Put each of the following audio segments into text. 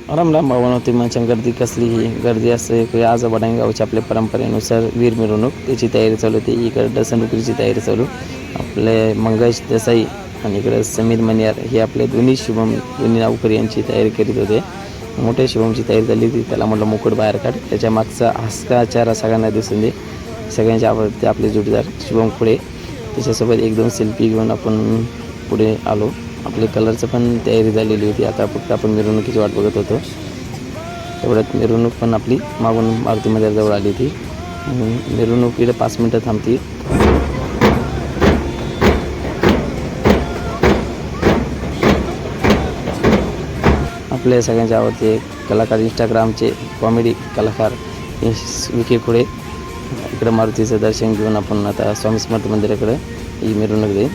राम राम भावना म्हणजे गर्दी कसली ही गर्दी असते इकडे आजोबाडांग गावच्या आपल्या परंपरेनुसार वीर मिरवणूक त्याची तयारी चालू होती. इकडे डसनडुकरीची तयारी चालू आपले मंगेश देसाई आणि इकडे समीर मनियार हे आपले दोन्ही नावकरी यांची तयारी करीत होते. मोठ्या शुभमची तयारी झाली होती. त्याला म्हटलं मुकुट बाहेर काढ. त्याच्या मागचा हसकाचारा सगळ्यांना दिसून दे. सगळ्यांचे आवडते आपले जोडीदार शुभम पुढे त्याच्यासोबत एक दोन सेल्फी घेऊन आपण पुढे आलो. आपले कलरचं पण तयारी झालेली होती. आता फक्त आपण मिरवणुकीची वाट बघत होतो. तेवढ्यात मिरवणूक पण आपली मागून मारुती मंदिराजवळ आली होती. मिरवणूक इकडे 5 मिनटं थांबती. आपल्या सगळ्यांचे आवडते कलाकार इंस्टाग्रामचे कॉमेडी कलाकार विखे खुडे इकडं मारुतीचं दर्शन घेऊन आपण आता स्वामी समर्थ मंदिराकडे ही मिरवणूक देईल.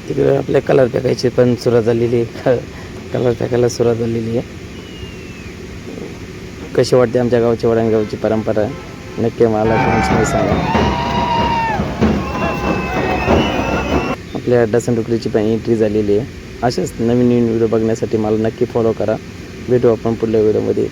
तिकडे आपल्या कलर फेकायची पण सुरुवात झालेली आहे. कलर फेकायला सुरुवात झालेली आहे. कशी वाटते आमच्या गावची वडाणगावची परंपरा नक्की मला कमेंट्समध्ये सांगा. आपल्या डसनडुकरीची पण एंट्री झालेली आहे. अशाच नवीन व्हिडिओ बघण्यासाठी मला नक्की फॉलो करा. भेटू आपण पुढल्या व्हिडिओमध्ये.